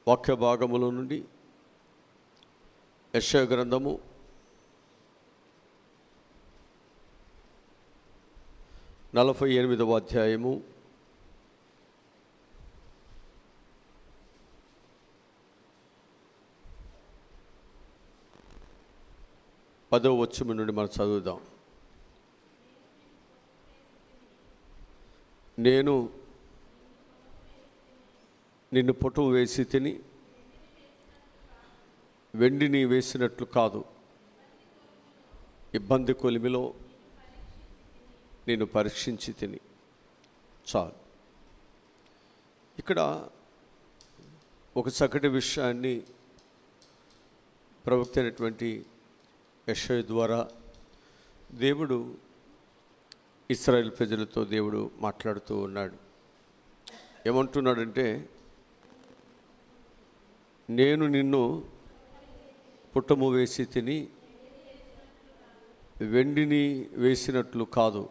వాక్య భాగముల నుండి యెషయా గ్రంథము 48వ అధ్యాయము 10వ వచనం నుండి మనం చదువుదాం. నేను నిన్ను పొటవు వేసి తిని వెండిని వేసినట్లు కాదు, ఇబ్బంది కొలిమిలో నేను పరీక్షించి తిని. చాలు. ఇక్కడ ఒక చక్కటి విషయాన్ని ప్రవక్త అయినటువంటి యెషయా ద్వారా దేవుడు ఇశ్రాయేలు ప్రజలతో దేవుడు మాట్లాడుతూ ఉన్నాడు. ఏమంటున్నాడంటే, నేను నిన్ను పుట్టము వేసి తిని వెండిని వేసినట్లు కాదు,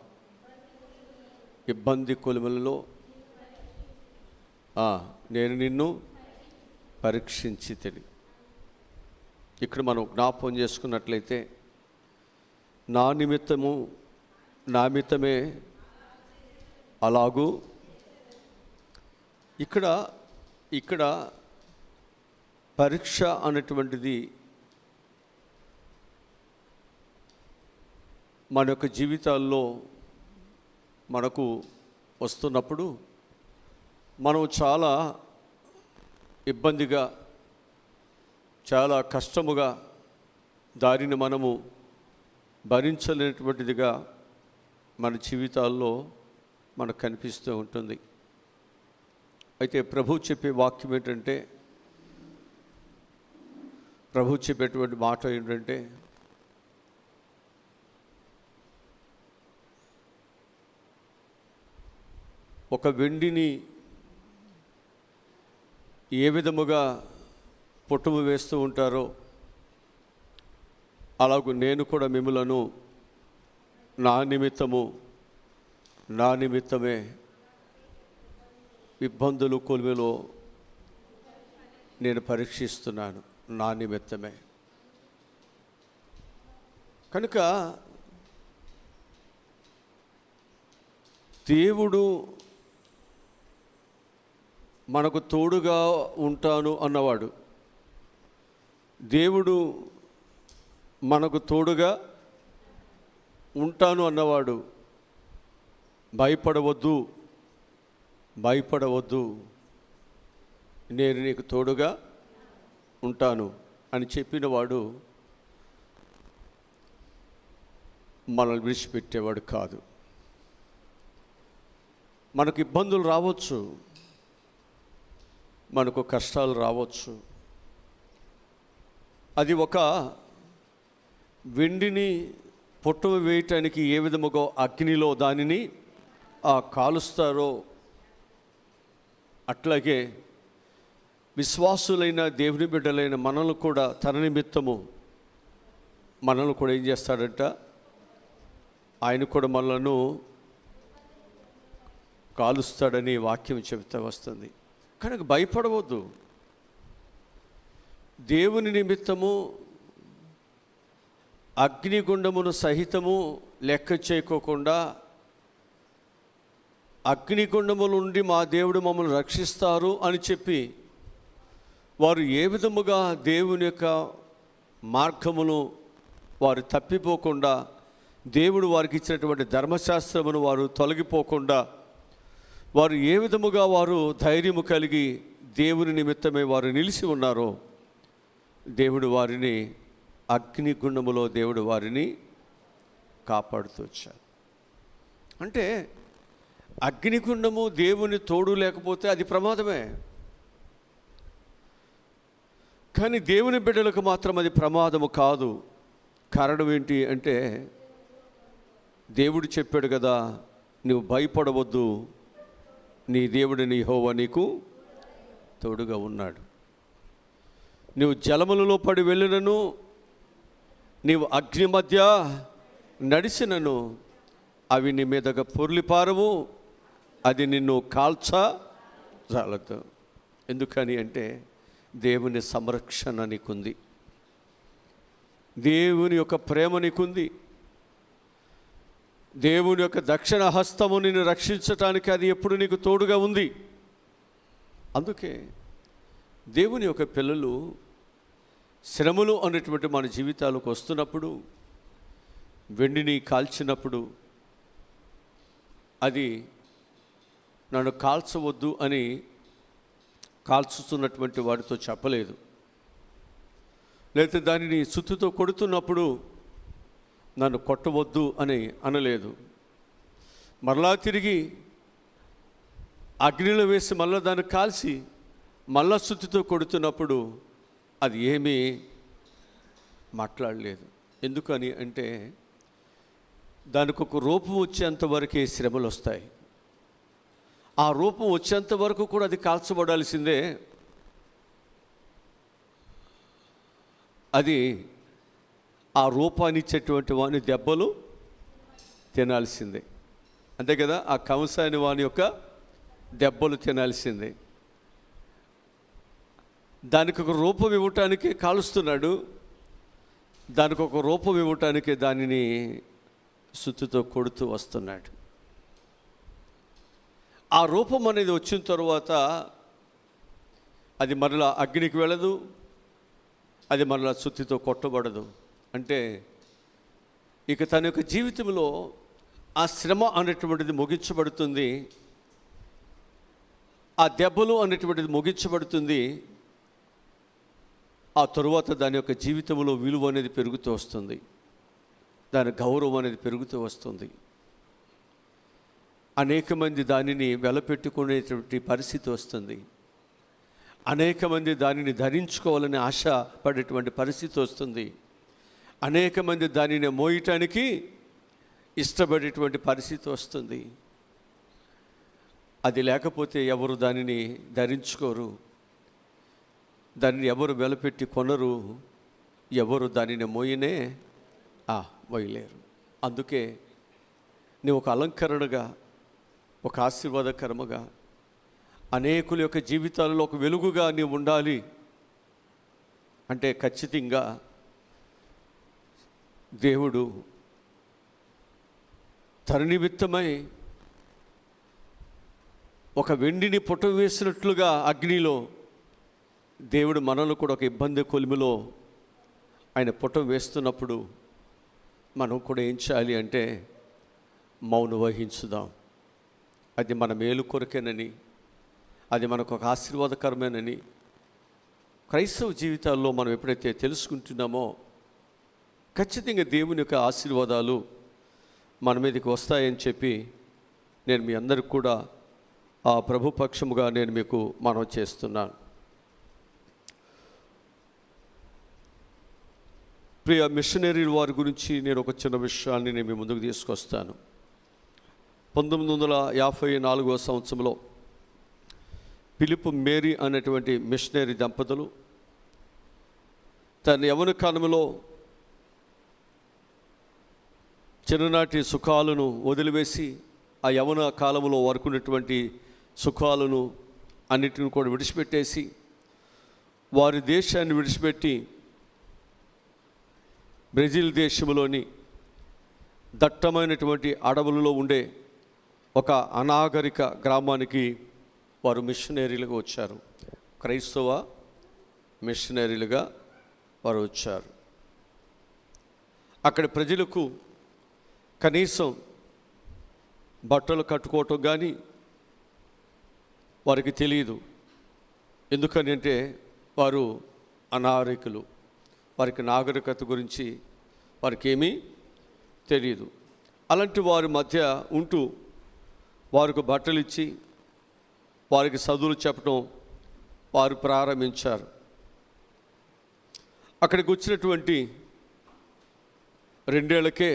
ఇబ్బంది కొలిమలలో నేను నిన్ను పరీక్షించి తిని. ఇక్కడ మనం జ్ఞాపకం చేసుకున్నట్లయితే, నా నిమిత్తమే అలాగూ. ఇక్కడ పరీక్ష అనేటువంటిది మన యొక్క జీవితాల్లో మనకు వస్తున్నప్పుడు మనం చాలా ఇబ్బందిగా, చాలా కష్టముగా, దారిని మనము భరించలేనటువంటిదిగా మన జీవితాల్లో మనకు కనిపిస్తూ ఉంటుంది. అయితే ప్రభు చెప్పే వాక్యం ఏంటంటే, ప్రభు చెప్పేటువంటి మాట ఏంటంటే, ఒక వెండిని ఏ విధముగా పుట్టుము వేస్తూ ఉంటారో అలాగూ నేను కూడా మిమ్ములను నా నిమిత్తమే ఇబ్బందులు కొలిమిలో నేను పరీక్షిస్తున్నాను, నా నిమిత్తమే. కనుక దేవుడు మనకు తోడుగా ఉంటాను అన్నవాడు, దేవుడు మనకు తోడుగా ఉంటాను అన్నవాడు, భయపడవద్దు, నేను నీకు తోడుగా ఉంటాను అని చెప్పినవాడు మనల్ని విడిచిపెట్టేవాడు కాదు. మనకు ఇబ్బందులు రావచ్చు, మనకు కష్టాలు రావచ్చు. అది ఒక వెండిని పొట్టము వేయటానికి ఏ విధముగా అగ్నిలో దానిని కాలుస్తారో, అట్లాగే విశ్వాసులైన దేవుని బిడ్డలైన మనల్ని కూడా తన నిమిత్తము మనల్ని కూడా ఏం చేస్తాడంట, ఆయన కూడా మనలను కాలుస్తాడని వాక్యం చెబుతూ వస్తుంది. కనుక భయపడవద్దు. దేవుని నిమిత్తము అగ్నిగుండమును సహితము లెక్క చేయకోకుండా, అగ్నిగుండము నుండి మా దేవుడు మమ్మల్ని రక్షిస్తారు అని చెప్పి వారు ఏ విధముగా దేవుని యొక్క మార్గమును వారు తప్పిపోకుండా, దేవుడు వారికి ఇచ్చినటువంటి ధర్మశాస్త్రమును వారు తొలగిపోకుండా, వారు ఏ విధముగా వారు ధైర్యము కలిగి దేవుని నిమిత్తమే వారు నిలిచి ఉన్నారో, దేవుడు వారిని అగ్నిగుండములో దేవుడు వారిని కాపాడుతూ వచ్చారు. అంటే అగ్నిగుండము దేవుని తోడు లేకపోతే అది ప్రమాదమే. కానీ దేవుని బిడ్డలకు మాత్రం అది ప్రమాదము కాదు. కారణం ఏంటి అంటే, దేవుడు చెప్పాడు కదా, నువ్వు భయపడవద్దు, నీ దేవుడిని యెహోవా నీకు తోడుగా ఉన్నాడు. నువ్వు జలములలో పడి వెళ్ళినను, నీవు అగ్ని మధ్య నడిచినను, అవి నీ మీదగా పొర్లిపారవు, అది నిన్ను కాల్చజాలదు. ఎందుకని అంటే, దేవుని సంరక్షణ నీకుంది, దేవుని యొక్క ప్రేమ నీకుంది, దేవుని యొక్క దక్షిణ హస్తము నిన్ను రక్షించటానికి అది ఎప్పుడు నీకు తోడుగా ఉంది. అందుకే దేవుని యొక్క పిల్లలు శ్రమలు అనేటువంటి మన జీవితాలకు వస్తున్నప్పుడు, వెండిని కాల్చినప్పుడు అది నన్ను కాల్చవద్దు అని కాల్చుతున్నటువంటి వాడితో చెప్పలేదు, లేకపోతే దానిని సుత్తుతో కొడుతున్నప్పుడు నన్ను కొట్టవద్దు అని అనలేదు. మరలా తిరిగి అగ్నిలో వేసి మళ్ళీ దాన్ని కాల్చి మళ్ళా సుత్తితో కొడుతున్నప్పుడు అది ఏమీ మాట్లాడలేదు. ఎందుకని అంటే దానికి ఒక రూపం వచ్చేంత వరకే శ్రమలు వస్తాయి. ఆ రూపం వచ్చేంత వరకు కూడా అది కాల్చబడాల్సిందే. అది ఆ రూపాన్ని ఇచ్చేటువంటి వాని దెబ్బలు తినాల్సిందే, అంతే కదా. ఆ కంసాని వాని యొక్క దెబ్బలు తినాల్సిందే. దానికి ఒక రూపం ఇవ్వటానికి కాలుస్తున్నాడు, దానికి ఒక రూపం ఇవ్వటానికి దానిని సుత్తితో కొడుతూ వస్తున్నాడు. ఆ రూపం అనేది వచ్చిన తర్వాత అది మరలా అగ్నికి వెళ్ళదు, అది మరలా సుత్తితో కొట్టబడదు. అంటే ఇక తన యొక్క జీవితంలో ఆ శ్రమ అనేటువంటిది ముగించబడుతుంది, ఆ దెబ్బలు అనేటువంటిది ముగించబడుతుంది. ఆ తరువాత దాని యొక్క జీవితంలో విలువ అనేది పెరుగుతూ వస్తుంది, దాని గౌరవం అనేది పెరుగుతూ వస్తుంది. అనేక మంది దానిని వెలపెట్టుకునేటువంటి పరిస్థితి వస్తుంది, అనేక మంది దానిని ధరించుకోవాలని ఆశ పడేటువంటి పరిస్థితి వస్తుంది, అనేక మంది దానిని మోయటానికి ఇష్టపడేటువంటి పరిస్థితి వస్తుంది. అది లేకపోతే ఎవరు దానిని ధరించుకోరు, దానిని ఎవరు వెలపెట్టి కొనరు, ఎవరు దానిని మోయలేరు. అందుకే నువ్వు ఒక అలంకరణగా, ఒక ఆశీర్వాదకరముగా, అనేకుల యొక్క జీవితాలలో ఒక వెలుగుగా నీవు ఉండాలి అంటే ఖచ్చితంగా దేవుడు తన నిమిత్తమై ఒక వెండిని పుట వేసినట్లుగా అగ్నిలో దేవుడు మనల్ని కూడా ఒక ఇబ్బంది కొలిమిలో ఆయన పుటం వేస్తున్నప్పుడు మనం కూడా ఏం చేయాలి అంటే మౌనం వహించుదాం. అది మన మేలు కొరకేనని, అది మనకు ఒక ఆశీర్వాదకరమేనని క్రైస్తవ జీవితాల్లో మనం ఎప్పుడైతే తెలుసుకుంటున్నామో ఖచ్చితంగా దేవుని యొక్క ఆశీర్వాదాలు మన మీదకి వస్తాయని చెప్పి నేను మీ అందరికి కూడా ఆ ప్రభుపక్షముగా నేను మీకు మనవి చేస్తున్నాను. ప్రియ మిషనరీ వారి గురించి నేను ఒక చిన్న విషయాన్ని నేను మీ ముందుకు తీసుకొస్తాను. 1954 సంవత్సరంలో ఫిలిప్ మేరీ అనేటువంటి మిషనరీ దంపతులు తన యవ్వన కాలంలో చిన్ననాటి సుఖాలను వదిలివేసి ఆ యవ్వన కాలంలో వరకున్నటువంటి సుఖాలను అన్నిటిని కూడా విడిచిపెట్టేసి వారి దేశాన్ని విడిచిపెట్టి బ్రెజిల్ దేశంలోని దట్టమైనటువంటి అడవులలో ఉండే ఒక అనాగరిక గ్రామానికి వారు మిషనరీలుగా వచ్చారు. క్రైస్తవ మిషనరీలుగా వారు వచ్చారు. అక్కడి ప్రజలకు కనీసం బట్టలు కట్టుకోవటం కానీ వారికి తెలియదు. ఎందుకని అంటే వారు అనాగరికులు, వారికి నాగరికత గురించి వారికి ఏమీ తెలియదు. అలాంటి వారి మధ్య ఉంటూ వారికి బట్టలు ఇచ్చి వారికి చదువులు చెప్పడం వారు ప్రారంభించారు. అక్కడికి వచ్చినటువంటి 2 ఏళ్లకే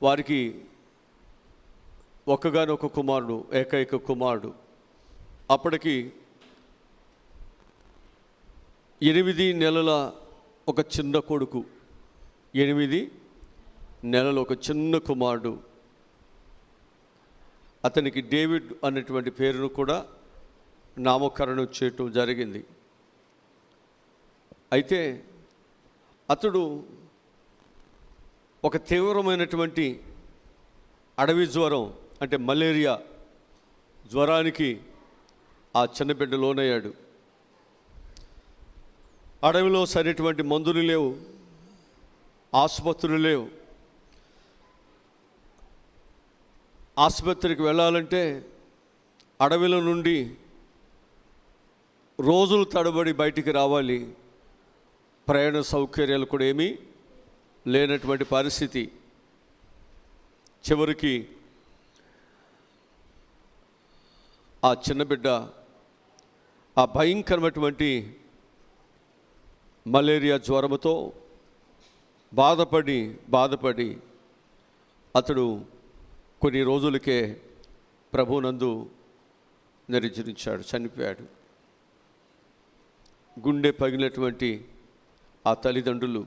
వారికి ఒక్కగానొక్క కుమారుడు, ఏకైక కుమారుడు. అప్పటికి 8 నెలల ఒక చిన్న కొడుకు, 8 నెలల ఒక చిన్న కుమారుడు. అతనికి డేవిడ్ అనేటువంటి పేరును కూడా నామకరణం చేయటం జరిగింది. అయితే అతడు ఒక తీవ్రమైనటువంటి అడవి జ్వరం, అంటే మలేరియా జ్వరానికి ఆ చిన్న బిడ్డ లోనయ్యాడు. అడవిలో సరైనటువంటి మందులు లేవు, ఆసుపత్రులు లేవు. ఆసుపత్రికి వెళ్ళాలంటే అడవిలో నుండి రోజులు తడబడి బయటికి రావాలి. ప్రయాణ సౌకర్యాలు కూడా ఏమీ లేనటువంటి పరిస్థితి. చివరికి ఆ చిన్న బిడ్డ ఆ భయంకరమైనటువంటి మలేరియా జ్వరముతో బాధపడి అతడు కొన్ని రోజులకే ప్రభునందు నిర్జరించాడు, చనిపోయాడు. గుండె పగిలినటువంటి ఆ తల్లిదండ్రులు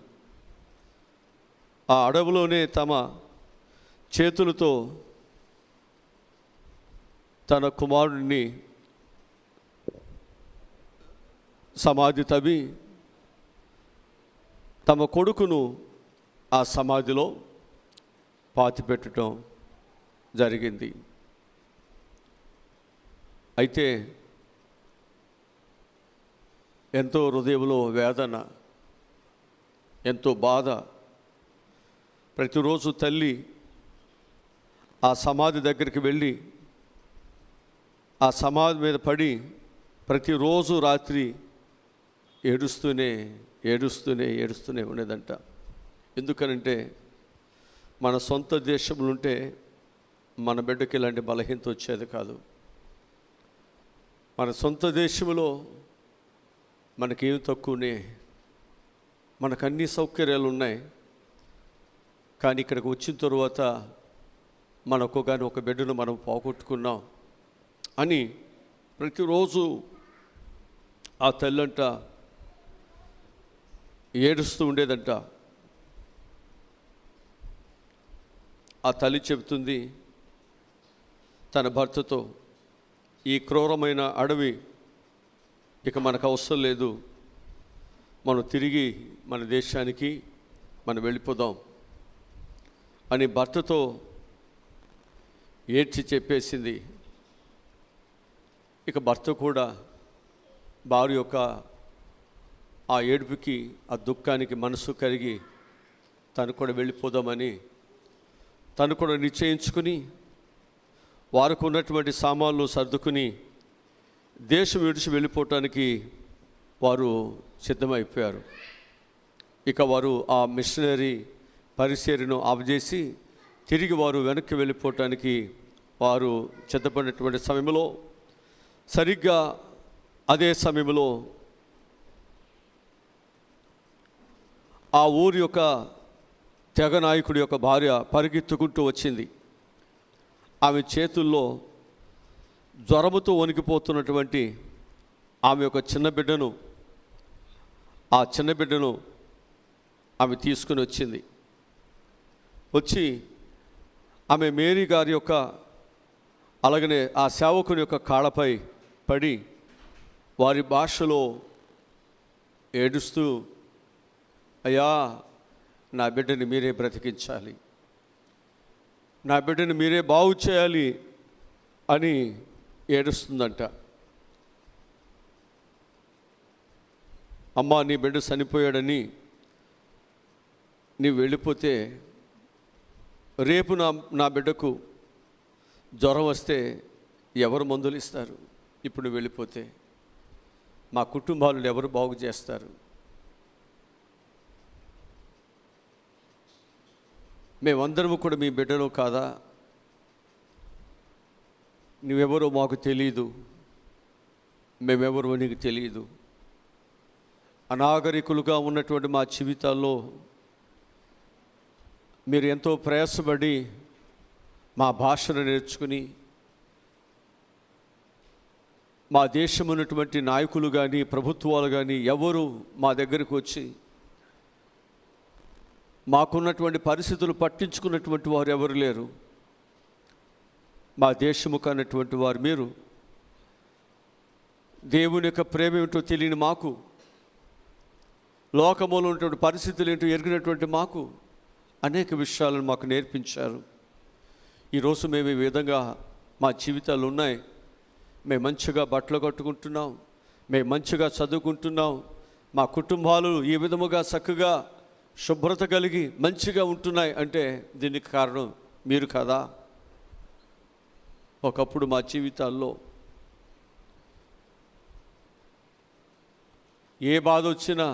ఆ అడవిలోనే తమ చేతులతో తన కుమారుడిని సమాధి తవ్వి తమ కొడుకును ఆ సమాధిలో పాతిపెట్టడం జరిగింది. అయితే ఎంతో హృదయంలో వేదన, ఎంతో బాధ. ప్రతిరోజు తల్లి ఆ సమాధి దగ్గరికి వెళ్ళి ఆ సమాధి మీద పడి ప్రతిరోజు రాత్రి ఏడుస్తూనే ఉండేదంట. ఎందుకనంటే మన సొంత దేశంలో ఉంటే మన బిడ్డకి ఇలాంటి బలహీనత వచ్చేది కాదు. మన సొంత దేశంలో మనకేం తక్కువనే, మనకు అన్ని సౌకర్యాలు ఉన్నాయి. కానీ ఇక్కడికి వచ్చిన తరువాత మనకు కానీ ఒక బిడ్డను మనం పోగొట్టుకున్నాం అని ప్రతిరోజు ఆ తల్లంట ఏడుస్తూ ఉండేదంట. ఆ తల్లి చెబుతుంది తన భర్తతో, ఈ క్రూరమైన అడవి ఇక మనకు అవసరం లేదు, మనం తిరిగి మన దేశానికి మనం వెళ్ళిపోదాం అని భర్తతో ఏడ్చి చెప్పేసింది. ఇక భర్త కూడా భార్య యొక్క ఆ ఏడుపుకి, ఆ దుఃఖానికి మనసు కరిగి తను కూడా వెళ్ళిపోదామని తను కూడా నిశ్చయించుకుని వారికి ఉన్నటువంటి సామాన్లు సర్దుకుని దేశం విడిచి వెళ్ళిపోవటానికి వారు సిద్ధమైపోయారు. ఇక వారు ఆ మిషనరీ పరిచర్యను ఆపజేసి తిరిగి వారు వెనక్కి వెళ్ళిపోవటానికి వారు సిద్ధపడినటువంటి సమయంలో, సరిగ్గా అదే సమయంలో ఆ ఊరి యొక్క తెగ నాయకుడి యొక్క భార్య పరిగెత్తుకుంటూ వచ్చింది. ఆమె చేతుల్లో జ్వరముతో వణికిపోతున్నటువంటి ఆమె యొక్క చిన్న బిడ్డను ఆమె తీసుకుని వచ్చింది. వచ్చి ఆమె మేరీ గారి యొక్క అలాగనే ఆ సేవకుని యొక్క కాళ్ళపై పడి వారి భాషలో ఏడుస్తూ, అయ్యా నా బిడ్డని మీరే బ్రతికించాలి, నా బిడ్డని మీరే బాగు చేయాలి అని ఏడుస్తుందంట. అమ్మా, నీ బిడ్డ చనిపోయాడని నీవు వెళ్ళిపోతే రేపు నా బిడ్డకు జ్వరం వస్తే ఎవరు మందులు ఇస్తారు? ఇప్పుడు నువ్వు వెళ్ళిపోతే మా కుటుంబాలను ఎవరు బాగు చేస్తారు? మేమందరము కూడా మీ బిడ్డలు కాదా? నువ్వెవరో మాకు తెలియదు, మేమెవరో నీకు తెలియదు. అనాగరికులుగా ఉన్నటువంటి మా జీవితాల్లో మీరు ఎంతో ప్రయాసపడి మా భాషను నేర్చుకుని మా దేశం ఉన్నటువంటి నాయకులు కానీ ప్రభుత్వాలు కానీ ఎవరు మా దగ్గరకు వచ్చి మాకున్నటువంటి పరిస్థితులు పట్టించుకున్నటువంటి వారు ఎవరు లేరు. మా దేశము కానటువంటి వారు మీరు దేవుని యొక్క ప్రేమ ఏమిటో తెలియని మాకు, లోకములో ఉన్నటువంటి పరిస్థితులు ఏంటో ఎరిగినటువంటి మాకు అనేక విషయాలను మాకు నేర్పించారు. ఈరోజు మేము ఈ విధంగా మా జీవితాలు ఉన్నాయి. మేము మంచిగా బట్టలు కట్టుకుంటున్నాం, మేము మంచిగా చదువుకుంటున్నాం, మా కుటుంబాలు ఈ విధముగా చక్కగా శుభ్రత కలిగి మంచిగా ఉంటున్నాయి అంటే దీనికి కారణం మీరు కదా. ఒకప్పుడు మా జీవితాల్లో ఏ బాధ వచ్చినా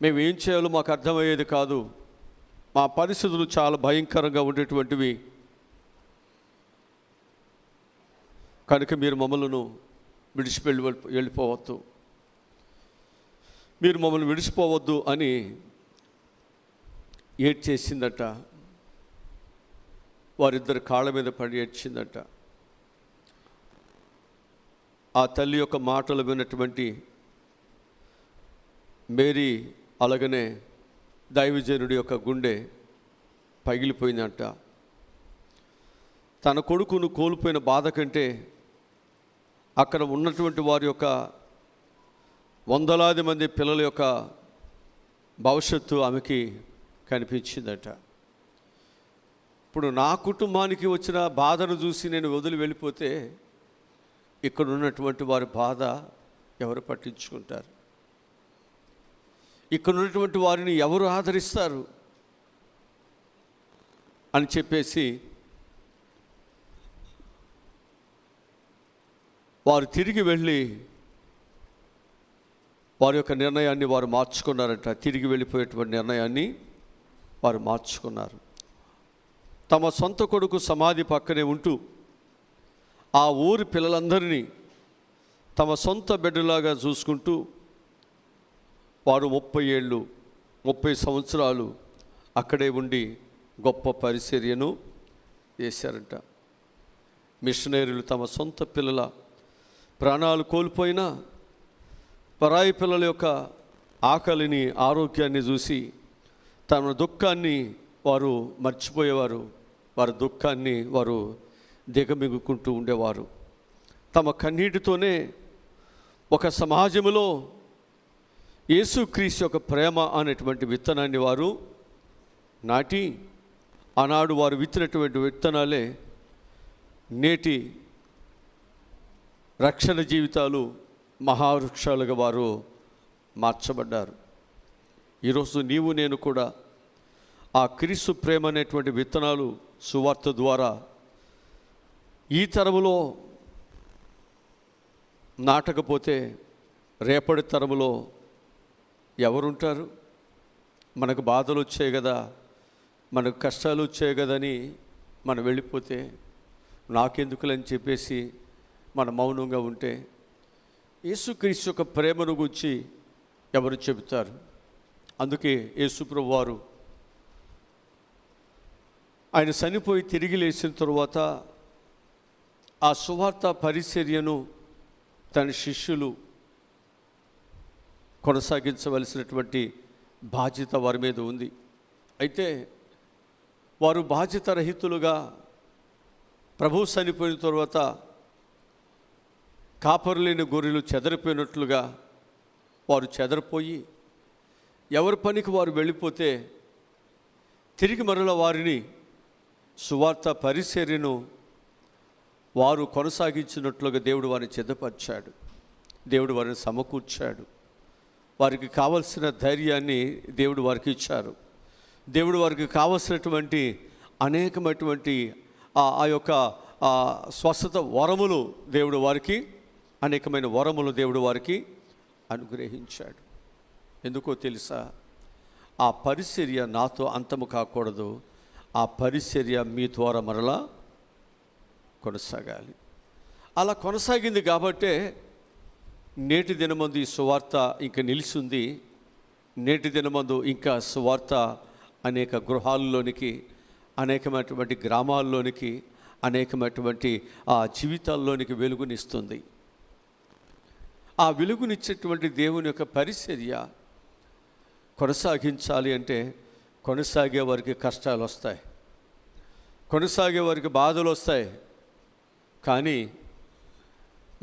మేము ఏం చేయాలో మాకు అర్థమయ్యేది కాదు. మా పరిస్థితులు చాలా భయంకరంగా ఉండేటువంటివి. కనుక మీరు మమ్మల్ని వెళ్ళిపోవద్దు, మీరు మమ్మల్ని విడిచిపోవద్దు అని ఏడ్చేసిందట. వారిద్దరు కాళ్ళ మీద పడి ఏడ్చిందట. ఆ తల్లి యొక్క మాటలు విన్నటువంటి మేరీ అలాగనే దైవజనుడి యొక్క గుండె పగిలిపోయిందంట. తన కొడుకును కోల్పోయిన బాధ కంటే అక్కడ ఉన్నటువంటి వారి యొక్క వందలాది మంది పిల్లల యొక్క భవిష్యత్తు ఆమెకి కనిపించిందట. ఇప్పుడు నా కుటుంబానికి వచ్చిన బాధను చూసి నేను వదిలి వెళ్ళిపోతే ఇక్కడ ఉన్నటువంటి వారి బాధ ఎవరు పట్టించుకుంటారు? ఇక్కడ ఉన్నటువంటి వారిని ఎవరు ఆదరిస్తారు అని చెప్పేసి వారు తిరిగి వెళ్ళి వారి యొక్క నిర్ణయాన్ని వారు మార్చుకున్నారట. తిరిగి వెళ్ళిపోయేటువంటి నిర్ణయాన్ని వారు మార్చుకున్నారు. తమ సొంత కొడుకు సమాధి పక్కనే ఉంటూ ఆ ఊరి పిల్లలందరినీ తమ సొంత బిడ్డలాగా చూసుకుంటూ వారు 30 సంవత్సరాలు అక్కడే ఉండి గొప్ప పరిచర్యను చేశారంట. మిషనరీలు తమ సొంత పిల్లల ప్రాణాలు కోల్పోయినా పరాయి పిల్లల యొక్క ఆకలిని, ఆరోగ్యాన్ని చూసి తమ దుఃఖాన్ని వారు మర్చిపోయేవారు. వారి దుఃఖాన్ని వారు దిగమిగుకుంటూ ఉండేవారు. తమ కన్నీటితోనే ఒక సమాజంలో యేసుక్రీస్తు యొక్క ప్రేమ అనేటువంటి విత్తనాన్ని వారు నాటి ఆనాడు వారు విత్తినటువంటి విత్తనాలే నేటి రక్షణ జీవితాలు మహావృక్షాలుగా వారు మార్చబడ్డారు. ఈరోజు నీవు నేను కూడా ఆ క్రీస్తు ప్రేమ అనేటువంటి విత్తనాలు సువార్త ద్వారా ఈ తరములో నాటకపోతే రేపటి తరములో ఎవరుంటారు? మనకు బాధలు వచ్చాయి కదా, మనకు కష్టాలు వచ్చాయి కదని మనం వెళ్ళిపోతే నాకెందుకులని చెప్పేసి మనం మౌనంగా ఉంటే యేసుక్రీస్తు యొక్క ప్రేమను గురించి ఎవరు చెబుతారు? అందుకే యేసుప్రభు వారు ఆయన చనిపోయి తిరిగి లేచిన తరువాత ఆ సువార్త పరిచర్యను తన శిష్యులు కొనసాగించవలసినటువంటి బాధ్యత వారి మీద ఉంది. అయితే వారు బాధ్యత రహితులుగా ప్రభువు చనిపోయిన తర్వాత కాపరులేని గొర్రెలు చెదరిపోయినట్లుగా వారు చెదరిపోయి ఎవరి పనికి వారు వెళ్ళిపోతే తిరిగి మరల వారిని సువార్త పరిచర్యను వారు కొనసాగించినట్లుగా దేవుడు వారిని సిద్ధపరిచాడు. దేవుడు వారిని సమకూర్చాడు. వారికి కావలసిన ధైర్యాన్ని దేవుడు వారికి ఇచ్చారు. దేవుడు వారికి కావలసినటువంటి అనేకమైనటువంటి ఆ యొక్క స్వస్థత వరములు దేవుడు వారికి అనేకమైన వరములు దేవుడు వారికి అనుగ్రహించాడు. ఎందుకో తెలుసా? ఆ పరిచర్య నాతో అంతము కాకూడదు, ఆ పరిచర్య మీ ద్వారా మరలా కొనసాగాలి. అలా కొనసాగింది కాబట్టే నేటి దినమందు ఈ సువార్త ఇంకా నిలిచింది. నేటి దినమందు ఇంకా సువార్త అనేక గృహాల్లోనికి, అనేకమైనటువంటి గ్రామాల్లోనికి, అనేకమైనటువంటి ఆ జీవితాల్లోనికి వెలుగునిస్తుంది. ఆ వెలుగునిచ్చేటువంటి దేవుని యొక్క పరిచర్య కొనసాగించాలి అంటే కొనసాగే వారికి కష్టాలు వస్తాయి, కొనసాగే వారికి బాధలు వస్తాయి. కానీ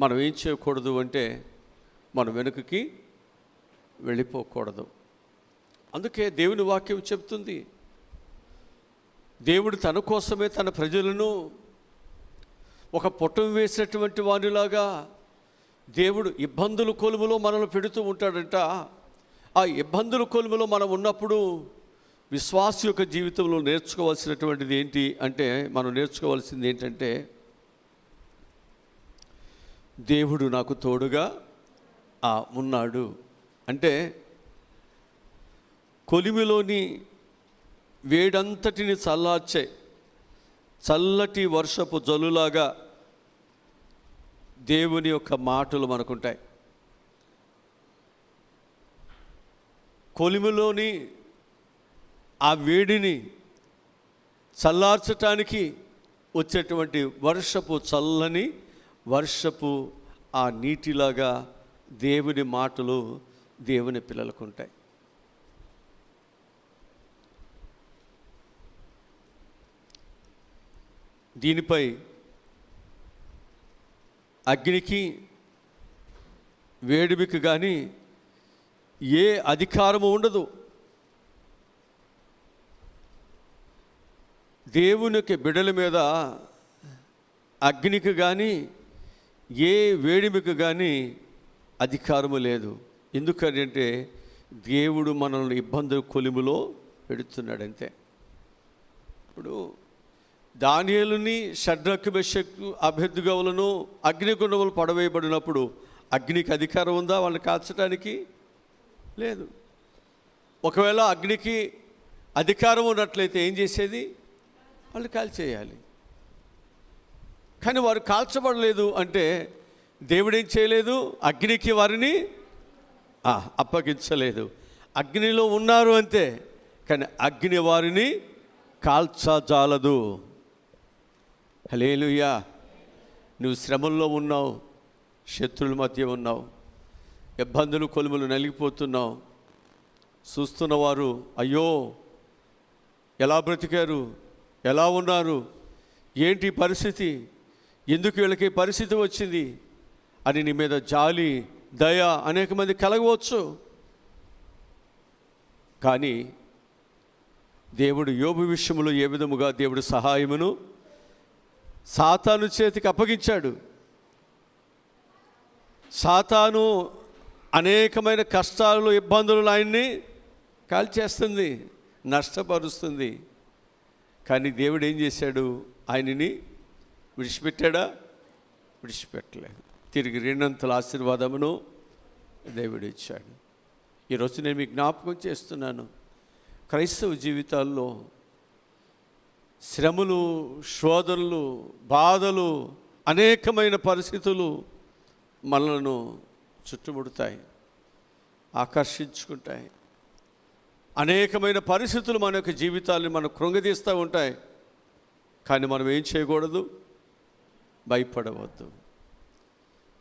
మనం ఏం చేయకూడదు అంటే మనం వెనుకకి వెళ్ళిపోకూడదు. అందుకే దేవుని వాక్యం చెప్తుంది, దేవుడు తన కోసమే తన ప్రజలను ఒక పుటం వేసినటువంటి వానిలాగా దేవుడు ఇబ్బందుల కొలుములో మనల్ని పెడుతూ ఉంటాడంట. ఆ ఇబ్బందుల కొలుములో మనం ఉన్నప్పుడు విశ్వాస యొక్క జీవితంలో నేర్చుకోవాల్సినటువంటిది ఏంటి అంటే, మనం నేర్చుకోవాల్సింది ఏంటంటే, దేవుడు నాకు తోడుగా ఉన్నాడు. అంటే కొలిమిలోని వేడంతటిని చల్లార్చే చల్లటి వర్షపు జల్లులాగా దేవుని యొక్క మాటలు మనకుంటాయి. కొలిమిలోని ఆ వేడిని చల్లార్చటానికి వచ్చేటువంటి చల్లని వర్షపు ఆ నీటిలాగా దేవుని మాటలు దేవుని పిల్లలకు ఉంటాయి. దీనిపై అగ్నికి వేడిమికి కానీ ఏ అధికారము ఉండదు. దేవునికి బిడ్డల మీద అగ్నికి కానీ ఏ వేడిమికి కానీ అధికారము లేదు. ఎందుకంటే దేవుడు మనల్ని ఇబ్బంది కొలిములో పెడుతున్నాడంతే. ఇప్పుడు దానియేలుని, షడ్రకు, మెషకు, అబేద్నెగోలను అగ్నిగుండములు పడవేయబడినప్పుడు అగ్నికి అధికారం ఉందా వాళ్ళని కాల్చడానికి? లేదు. ఒకవేళ అగ్నికి అధికారం ఉన్నట్లయితే ఏం చేసేది? వాళ్ళు కాల్చేయాలి. కానీ వారు కాల్చబడలేదు అంటే దేవుడేం చేయలేదు, అగ్నికి వారిని అప్పగించలేదు. అగ్నిలో ఉన్నారు అంతే, కానీ అగ్ని వారిని కాల్చజాలదు. హల్లెలూయా. నువ్వు శ్రమల్లో ఉన్నావు, శత్రువుల మధ్య ఉన్నావు, ఇబ్బందులు కొలుములు నలిగిపోతున్నావు. చూస్తున్నవారు అయ్యో ఎలా బ్రతికారు, ఎలా ఉన్నారు, ఏంటి పరిస్థితి, ఎందుకు వీళ్ళకి పరిస్థితి వచ్చింది అని నీ మీద జాలి, దయ అనేక మంది కలగవచ్చు. కానీ దేవుడు యోబు విషయంలో ఏ విధముగా దేవుడు సహాయమును సాతాను చేతికి అప్పగించాడు. సాతాను అనేకమైన కష్టాలు, ఇబ్బందులు ఆయన్ని కాల్చేస్తుంది, నష్టపరుస్తుంది. కానీ దేవుడు ఏం చేశాడు? ఆయనని విడిచిపెట్టాడా? విడిచిపెట్టలేదు. తిరిగి రెండంతల ఆశీర్వాదమును దేవుడు ఇచ్చాడు. ఈరోజు నేను మీకు జ్ఞాపకం చేస్తున్నాను, క్రైస్తవ జీవితాల్లో శ్రమలు, శోధనలు, బాధలు, అనేకమైన పరిస్థితులు మనలను చుట్టుముడతాయి, ఆకర్షించుకుంటాయి. అనేకమైన పరిస్థితులు మన యొక్క జీవితాన్ని మనం కృంగదీస్తూ ఉంటాయి. కానీ మనం ఏం చేయకూడదు? భయపడవద్దు,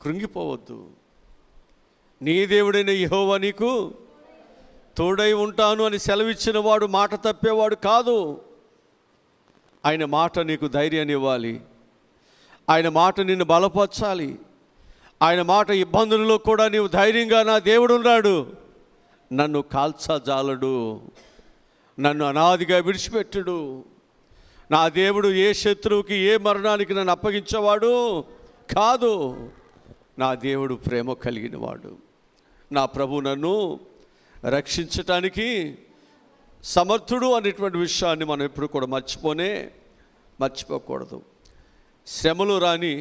కృంగిపోవద్దు. నీ దేవుడైన యెహోవా నీకు తోడై ఉంటాను అని సెలవిచ్చిన వాడు మాట తప్పేవాడు కాదు. ఆయన మాట నీకు ధైర్యాన్ని ఇవ్వాలి, ఆయన మాట నిన్ను బలపరచాలి. ఆయన మాట ఇబ్బందులలో కూడా నీవు ధైర్యంగా, నా దేవుడు ఉన్నాడు, నన్ను కాల్చజాలడు, నన్ను అనాదిగా విడిచిపెట్టుడు, నా దేవుడు ఏ శత్రువుకి ఏ మరణానికి నన్ను అప్పగించేవాడు కాదు, నా దేవుడు ప్రేమ కలిగినవాడు, నా ప్రభు నన్ను రక్షించటానికి సమర్థుడు అనేటువంటి విషయాన్ని మనం ఎప్పుడు కూడా మర్చిపోకూడదు. శ్రమలు రాని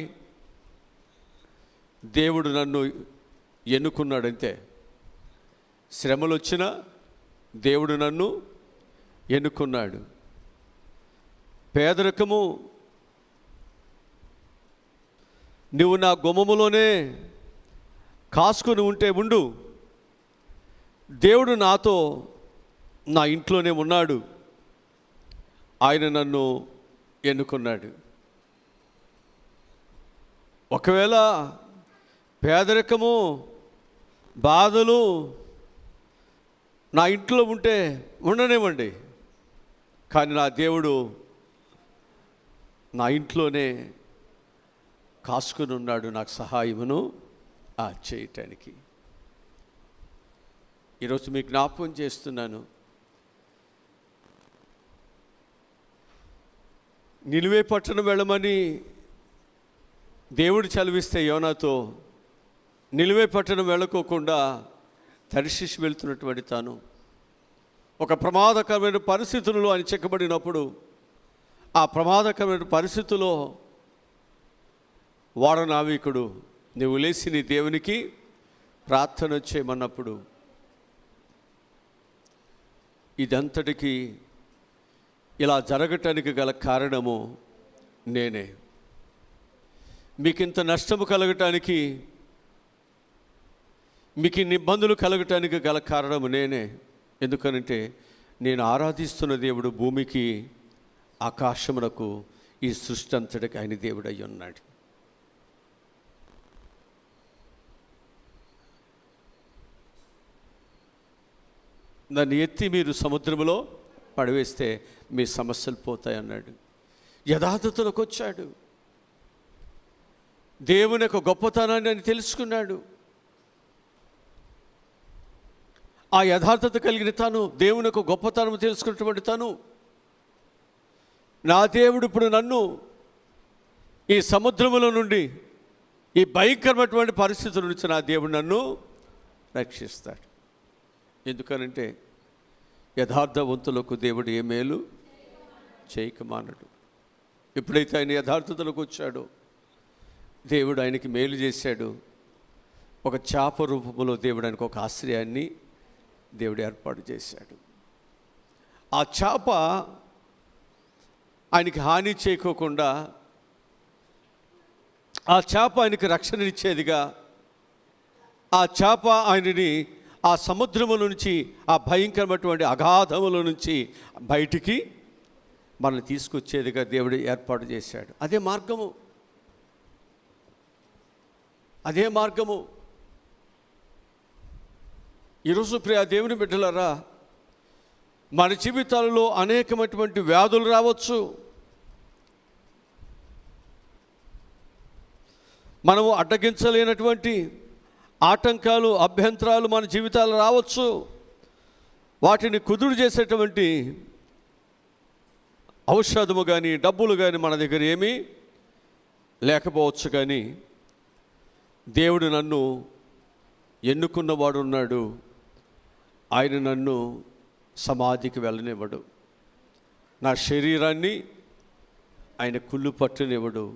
దేవుడు నన్ను ఎన్నుకున్నాడంతే. శ్రమలు వచ్చినా దేవుడు నన్ను ఎన్నుకున్నాడు. పేదరికము నువ్వు నా గుమ్మములోనే కాసుకొని ఉంటే ఉండు, దేవుడు నాతో నా ఇంట్లోనే ఉన్నాడు, ఆయన నన్ను ఎన్నుకున్నాడు. ఒకవేళ పేదరికము, బాధలు నా ఇంట్లో ఉంటే ఉండనివ్వండి, కానీ నా దేవుడు నా ఇంట్లోనే కాసుకుని ఉన్నాడు నాకు సహాయమును చేయటానికి. ఈరోజు మీకు జ్ఞాపకం చేస్తున్నాను, నినివే పట్టణం వెళ్ళమని దేవుడు చదివిస్తే యోనాతో నినివే పట్టణం వెళ్ళకోకుండా తర్షీషు వెళ్తున్నటువంటి తాను ఒక ప్రమాదకరమైన పరిస్థితుల్లో ఆయన చెక్కబడినప్పుడు, ఆ ప్రమాదకరమైన పరిస్థితుల్లో వాడనావికుడు నువ్వు లేచి నీ దేవునికి ప్రార్థన చేయమన్నప్పుడు, ఇదంతటికి ఇలా జరగటానికి గల కారణము నేనే. మీకు ఇంత నష్టము కలగటానికి, మీకు ఇన్ని ఇబ్బందులు కలగటానికి గల కారణము నేనే. ఎందుకనంటే నేను ఆరాధిస్తున్న దేవుడు భూమికి ఆకాశమునకు ఈ సృష్టి అంతటికి ఆయన దేవుడు అయి ఉన్నాడు. దాన్ని ఎత్తి మీరు సముద్రంలో పడవేస్తే మీ సమస్యలు పోతాయి అన్నాడు. యథార్థతలోకి వచ్చాడు, దేవుని యొక్క గొప్పతనాన్ని అని తెలుసుకున్నాడు. ఆ యథార్థత కలిగిన తాను, దేవుని యొక్క గొప్పతనం తెలుసుకున్నటువంటి తాను, నా దేవుడు ఇప్పుడు నన్ను ఈ సముద్రములో నుండి, ఈ భయంకరమైనటువంటి పరిస్థితుల నుంచి నా దేవుడు నన్ను రక్షిస్తాడు. ఎందుకనంటే యథార్థవంతులకు దేవుడు ఏ మేలు చేయకమానడు. ఎప్పుడైతే ఆయన యథార్థతలోకి వచ్చాడో దేవుడు ఆయనకి మేలు చేశాడు. ఒక చేప రూపంలో దేవుడు ఆయనకు ఒక ఆశ్రయాన్ని దేవుడు ఏర్పాటు చేశాడు. ఆ చేప ఆయనకి హాని చేయకోకుండా, ఆ చేప ఆయనకి రక్షణనిచ్చేదిగా, ఆ చేప ఆయనని ఆ సముద్రముల నుంచి, ఆ భయంకరమైనటువంటి అగాధముల నుంచి బయటికి మనల్ని తీసుకొచ్చేదిగా దేవుడు ఏర్పాటు చేశాడు. అదే మార్గము, అదే మార్గము. ఈరోజు ప్రియ దేవుని బిడ్డలారా, మన జీవితాలలో అనేకమైనటువంటి వ్యాధులు రావచ్చు, మనము అడ్డగించలేనటువంటి ఆటంకాలు, అభ్యంతరాలు మన జీవితాలు రావచ్చు. వాటిని కుదురు చేసేటువంటి ఔషధము కానీ డబ్బులు కానీ మన దగ్గర ఏమీ లేకపోవచ్చు. కానీ దేవుడు నన్ను ఎన్నుకున్నవాడు ఉన్నాడు. ఆయన నన్ను సమాధికి వెళ్ళనివ్వడు, నా శరీరాన్ని ఆయన కుళ్ళు పట్టనివ్వడు.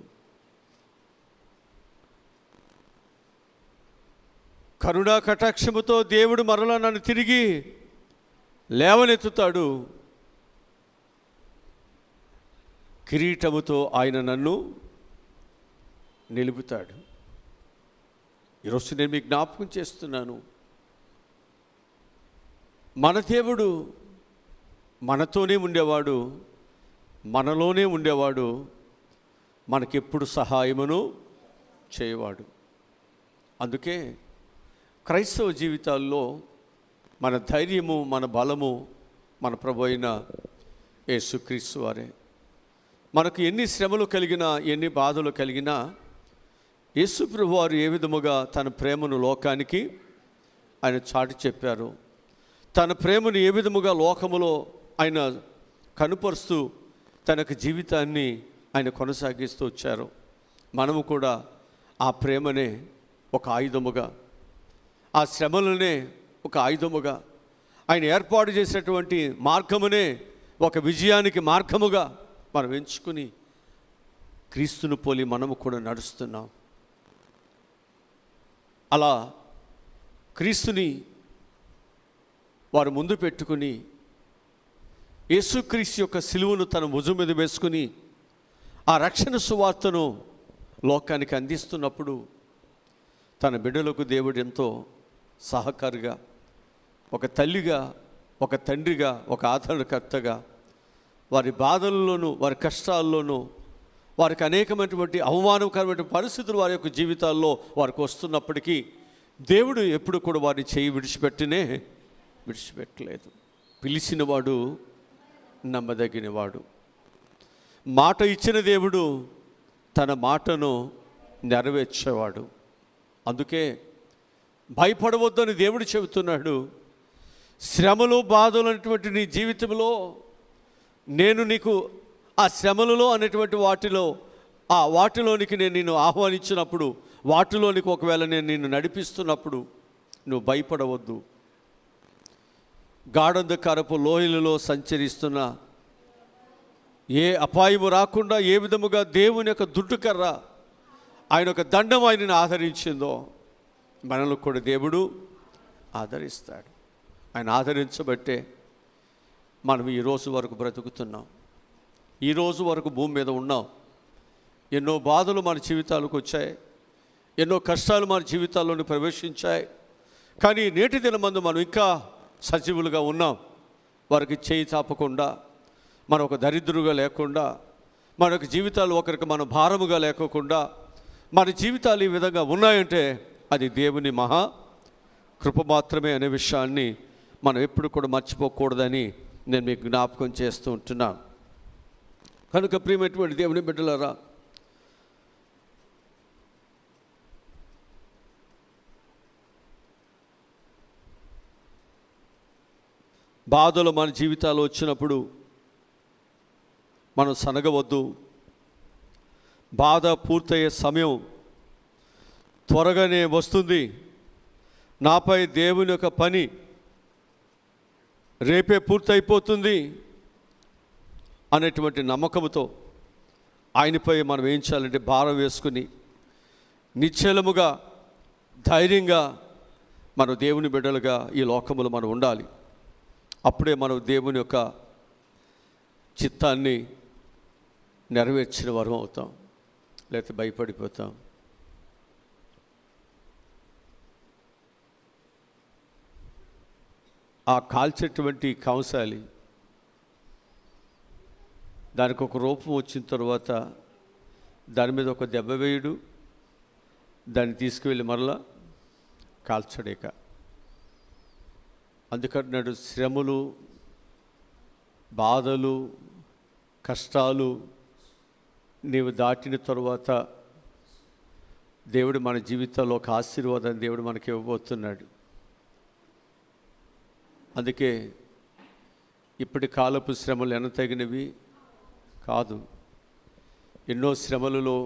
కరుణా కటాక్షముతో దేవుడు మరలా నన్ను తిరిగి లేవనెత్తుతాడు. కిరీటముతో ఆయన నన్ను నిలుపుతాడు. ఈరోజు నేను మీకు జ్ఞాపకం చేస్తున్నాను, మన దేవుడు మనతోనే ఉండేవాడు, మనలోనే ఉండేవాడు, మనకెప్పుడు సహాయమును చేయవాడు. అందుకే క్రైస్తవ జీవితాల్లో మన ధైర్యము, మన బలము మన ప్రభు అయిన యేసుక్రీస్తు వారే. మనకు ఎన్ని శ్రమలు కలిగినా, ఎన్ని బాధలు కలిగినా, యేసు ప్రభు వారు ఏ విధముగా తన ప్రేమను లోకానికి ఆయన చాటి చెప్పారు, తన ప్రేమను ఏ విధముగా లోకములో ఆయన కనుపరుస్తూ తనకు జీవితాన్ని ఆయన కొనసాగిస్తూ వచ్చారు. మనము కూడా ఆ ప్రేమనే ఒక ఆయుధముగా, ఆ శ్రమలనే ఒక ఆయుధముగా, ఆయన ఏర్పాటు చేసినటువంటి మార్గమునే ఒక విజయానికి మార్గముగా మనం ఎంచుకుని క్రీస్తును పోలి మనము కూడా నడుస్తున్నాం. అలా క్రీస్తుని వారు ముందు పెట్టుకుని యేసుక్రీస్తు యొక్క సిలువను తన భుజం మీద వేసుకుని ఆ రక్షణ సువార్తను లోకానికి అందిస్తున్నప్పుడు తన బిడ్డలకు దేవుడు ఎంతో సహకారిగా, ఒక తల్లిగా, ఒక తండ్రిగా, ఒక ఆదరణకర్తగా, వారి బాధల్లోనూ వారి కష్టాల్లోనూ వారికి అనేకమైనటువంటి అవమానకరమైన పరిస్థితులు వారి యొక్క జీవితాల్లో వారికి వస్తున్నప్పటికీ దేవుడు ఎప్పుడు కూడా వారిని చేయి విడిచిపెట్టలేదు. పిలిచినవాడు నమ్మదగినవాడు. మాట ఇచ్చిన దేవుడు తన మాటను నెరవేర్చేవాడు. అందుకే భయపడవద్దని దేవుడు చెబుతున్నాడు. శ్రమలు బాధలు అనేటువంటి నీ జీవితంలో నేను నీకు ఆ శ్రమలలో అనేటువంటి వాటిలోనికి నేను నిన్ను ఆహ్వానించినప్పుడు, వాటిలోనికి ఒకవేళ నేను నిన్ను నడిపిస్తున్నప్పుడు నువ్వు భయపడవద్దు. గాఢంధకారపు లోయలలో సంచరిస్తున్న ఏ అపాయము రాకుండా ఏ విధముగా దేవుని యొక్క దుడ్డుకర్ర, ఆయన యొక్క దండం ఆయనను ఆదరించిందో మనల్ని కూడా దేవుడు ఆదరిస్తాడు. ఆయన ఆదరించబట్టే మనం ఈరోజు వరకు బ్రతుకుతున్నాం, ఈరోజు వరకు భూమి మీద ఉన్నాం. ఎన్నో బాధలు మన జీవితాలకు వచ్చాయి, ఎన్నో కష్టాలు మన జీవితాల్లోని ప్రవేశించాయి. కానీ నేటి దినమందు మనం ఇంకా సజీవులుగా ఉన్నాం. వారికి చేయి చాపకుండా, మన ఒక దరిద్రుగా లేకుండా, మన యొక్క జీవితాలు ఒకరికి మన భారముగా లేకోకుండా మన జీవితాలు ఈ విధంగా ఉన్నాయంటే అది దేవుని మహా కృప మాత్రమే అనే విషయాన్ని మనం ఎప్పుడు కూడా మర్చిపోకూడదని నేను మీకు జ్ఞాపకం చేస్తూ ఉంటున్నాను. కనుక ప్రియమైనటువంటి దేవుని బిడ్డలారా, బాధలు మన జీవితాలు వచ్చినప్పుడు మనం సనగవద్దు. బాధ పూర్తయ్యే సమయం త్వరగానే వస్తుంది. నాపై దేవుని యొక్క పని రేపే పూర్తయిపోతుంది అనేటువంటి నమ్మకంతో ఆయనపై మనం ఏం చేయాలంటే భారం వేసుకుని నిశ్చలముగా ధైర్యంగా మన దేవుని బిడ్డలుగా ఈ లోకములో మనం ఉండాలి. అప్పుడే మనం దేవుని యొక్క చిత్తాన్ని నెరవేర్చిన వరం అవుతాం, లేకపోతే భయపడిపోతాం. ఆ కాల్చేటువంటి కంసాలి దానికి ఒక రూపం వచ్చిన తర్వాత దాని మీద ఒక దెబ్బ వేయుడు, దాన్ని తీసుకువెళ్ళి మరలా కాల్చడేక. అందుకంటున్నాడు, శ్రమలు, బాధలు, కష్టాలు నీవు దాటిన తరువాత దేవుడు మన జీవితంలో ఒక ఆశీర్వాదాన్ని దేవుడు మనకి ఇవ్వబోతున్నాడు. అందుకే ఇప్పటి కాలపు శ్రమలు ఎనతగినవి కాదు. ఎన్నో శ్రమలలో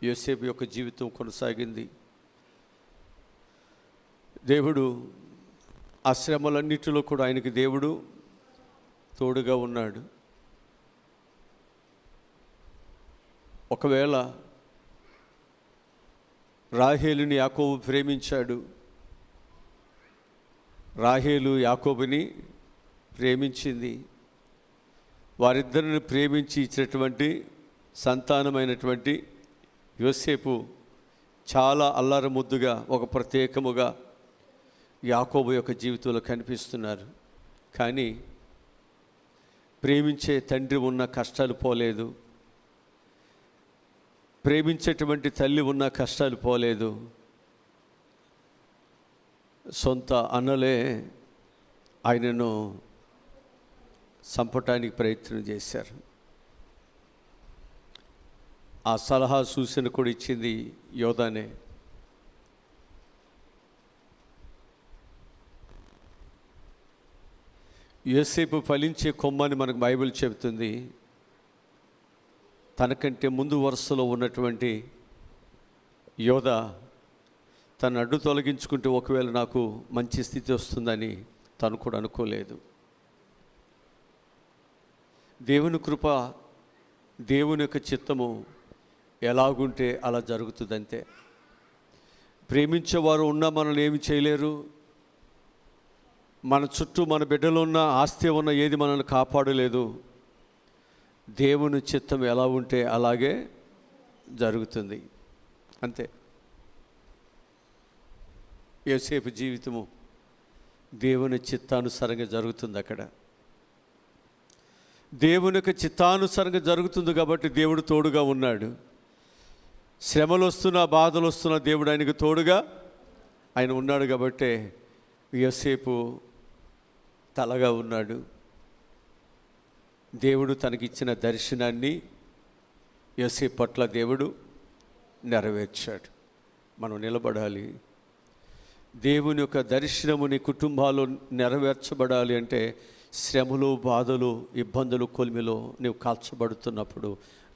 యోసేపు యొక్క జీవితం కొనసాగింది. దేవుడు ఆ శ్రమలన్నిటిలో కూడా ఆయనకి దేవుడు తోడుగా ఉన్నాడు. ఒకవేళ రాహేలుని యాకోబు ప్రేమించాడు, రాహేలు యాకోబుని ప్రేమించింది. వారిద్దరిని ప్రేమించి ఇచ్చినటువంటి సంతానమైనటువంటి యోసేపు చాలా అల్లరి ముద్దుగా, ఒక ప్రత్యేకముగా యాకోబు యొక్క జీవితంలో కనిపిస్తున్నారు. కానీ ప్రేమించే తండ్రి ఉన్న కష్టాలు పోలేదు, ప్రేమించేటువంటి తల్లి ఉన్న కష్టాలు పోలేదు. సొంత అన్నలే ఆయనను చంపటానికి ప్రయత్నం చేశారు. ఆ సలహా సూచన కూడా ఇచ్చింది యోధానే. యోసేపు ఫలించే కొమ్మని మనకు బైబిల్ చెబుతుంది. తనకంటే ముందు వరుసలో ఉన్నటువంటి యోధ తను అడ్డు తొలగించుకుంటే ఒకవేళ నాకు మంచి స్థితి వస్తుందని తను కూడా అనుకోలేదు. దేవుని కృప, దేవుని యొక్క చిత్తము ఎలాగుంటే అలా జరుగుతుందంతే. ప్రేమించేవారు ఉన్నా మనల్ని ఏమి చేయలేరు. మన చుట్టూ మన బిడ్డలు ఉన్న, ఆస్తి ఉన్న ఏది మనల్ని కాపాడలేదు. దేవుని చిత్తం ఎలా ఉంటే అలాగే జరుగుతుంది, అంతే. యోసేపు జీవితము దేవుని చిత్తానుసారంగా జరుగుతుంది. అక్కడ దేవుని యొక్క చిత్తానుసారంగా జరుగుతుంది కాబట్టి దేవుడు తోడుగా ఉన్నాడు. శ్రమలు వస్తున్నా, బాధలు వస్తున్నా దేవుడు ఆయనకు తోడుగా ఆయన ఉన్నాడు. కాబట్టి యోసేపు తలగా ఉన్నాడు. దేవుడు తనకిచ్చిన దర్శనాన్ని యోసేపు పట్ల దేవుడు నెరవేర్చాడు. మనం నిలబడాలి. దేవుని యొక్క దర్శనము నీ కుటుంబాల్లో నెరవేర్చబడాలి అంటే శ్రమలు, బాధలు, ఇబ్బందులు, కొలిమిలో నీవు కాల్చబడుతున్నప్పుడు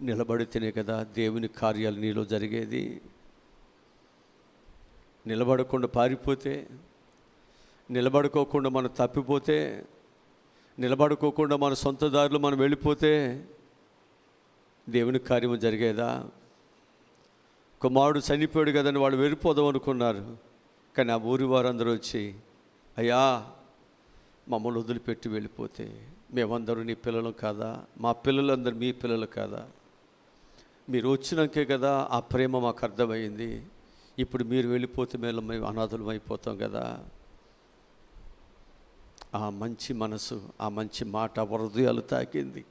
నిలబడితేనే కదా దేవుని కార్యాలు నీలో జరిగేది. నిలబడకుండా పారిపోతే, నిలబడుకోకుండా మనం తప్పిపోతే, నిలబడుకోకుండా మన సొంత దారిలో మనం వెళ్ళిపోతే దేవుని కార్యము జరిగేదా? కుమారుడు చనిపోయాడు కదని వాళ్ళు వెళ్ళిపోదాం అనుకున్నారు. కానీ ఆ ఊరి వారందరూ వచ్చి, అయ్యా మమ్మల్ని వదిలిపెట్టి వెళ్ళిపోతే మేమందరూ నీ పిల్లలు కాదా? మా పిల్లలందరూ మీ పిల్లలు కాదా? మీరు వచ్చినాకే కదా ఆ ప్రేమ మాకు అర్థమైంది. ఇప్పుడు మీరు వెళ్ళిపోతే మేము అనాథులం అయిపోతాం కదా. ఆ మంచి మనసు, ఆ మంచి మాట హృదయాలు తాకింది.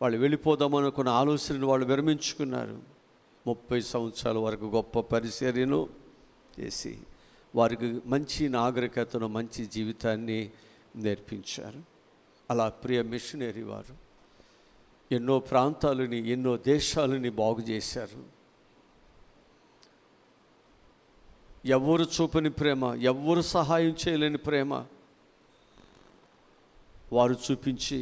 వాళ్ళు వెళ్ళిపోదామనుకున్న ఆలోచనను వాళ్ళు విరమించుకున్నారు. 30 సంవత్సరాల వరకు గొప్ప పరిచర్యను చేసి వారికి మంచి నాగరికతను, మంచి జీవితాన్ని నేర్పించారు. అలా ప్రియ మిషనరీ వారు ఎన్నో ప్రాంతాలని, ఎన్నో దేశాలని బాగు చేశారు. ఎవ్వరు చూపని ప్రేమ, ఎవ్వరు సహాయం చేయలేని ప్రేమ వారు చూపించి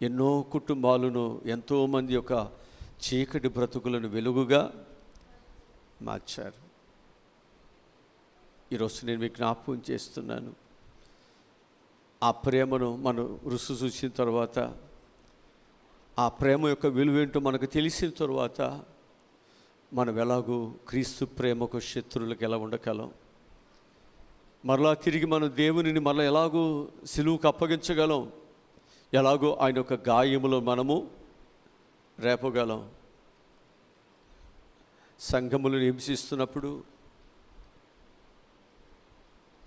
ఎన్నో కుటుంబాలను, ఎంతోమంది యొక్క చీకటి బ్రతుకులను వెలుగుగా మార్చారు. ఈరోజు నేను మీకు జ్ఞాపకం చేస్తున్నాను. ఆ ప్రేమను మనం రుచి చూసిన తర్వాత, ఆ ప్రేమ యొక్క విలువేంటో మనకు తెలిసిన తర్వాత మనం ఎలాగూ క్రీస్తు ప్రేమకు శత్రువులకు ఎలా ఉండగలం? మరలా తిరిగి మనం దేవునిని మరలా ఎలాగూ సిలువుకు అప్పగించగలం? ఎలాగో ఆయన యొక్క గాయములో మనము రేపగలం? సంఘములను హింసిస్తున్నప్పుడు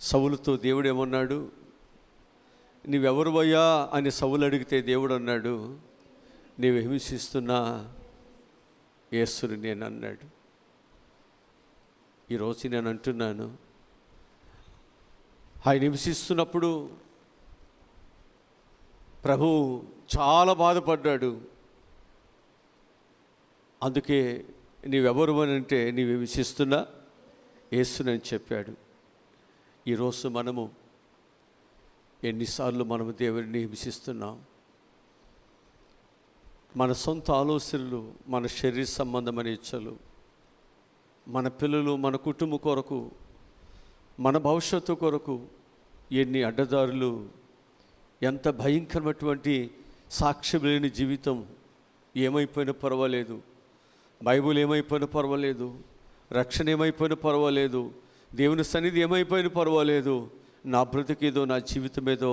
సౌలుతో దేవుడు ఏమన్నాడు? నీవెవరువయ్యా అని సౌలు అడిగితే దేవుడు అన్నాడు, నీవు హింసిస్తున్నా యేసుని నేను అన్నాడు. ఈరోజు నేను అంటున్నాను, ఆయన హింసిస్తున్నప్పుడు ప్రభు చాలా బాధపడ్డాడు. అందుకే నీవెవరు అని అంటే నీవు హింసిస్తున్నా యేసునని చెప్పాడు. ఈరోజు మనము ఎన్నిసార్లు మనము దేవుడిని హింసిస్తున్నాం? మన సొంత ఆలోచనలు, మన శరీర సంబంధమైన ఇచ్చలు, మన పిల్లలు, మన కుటుంబం కొరకు, మన భవిష్యత్తు కొరకు ఎన్ని అడ్డదారులు, ఎంత భయంకరమైనటువంటి సాక్ష్యం లేని జీవితం. ఏమైపోయినా పర్వాలేదు, బైబుల్ ఏమైపోయినా పర్వాలేదు, రక్షణ ఏమైపోయినా పర్వాలేదు, దేవుని సన్నిధి ఏమైపోయినా పర్వాలేదు, నా బ్రతికేదో, నా జీవితం ఏదో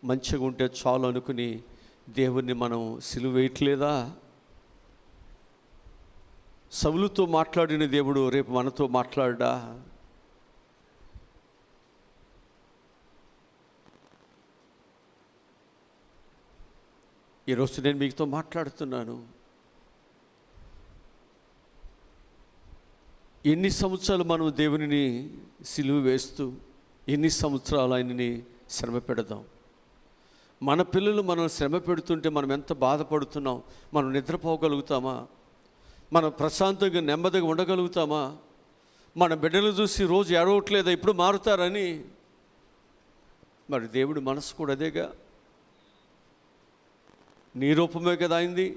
మంచిగా ఉంటే చాలు అనుకుని దేవుణ్ణి మనం సిలువ వేయట్లేదా? సౌలుతో మాట్లాడిన దేవుడు రేపు మనతో మాట్లాడా? ఈరోజు నేను మీతో మాట్లాడుతున్నాను. ఎన్ని సంవత్సరాలు మనం దేవునిని సిలువ వేస్తూ, ఎన్ని సంవత్సరాలు ఆయనని శ్రమ పెడదాం? మన పిల్లలు మనం శ్రమ పెడుతుంటే మనం ఎంత బాధపడుతున్నాం? మనం నిద్రపోగలుగుతామా? మనం ప్రశాంతంగా నెమ్మదిగా ఉండగలుగుతామా? మన బిడ్డలు చూసి రోజు ఏడవట్లేదా ఇప్పుడు మారుతారని? మరి దేవుడి మనసు కూడా అదేగా. నీ రూపమే కదా అయింది,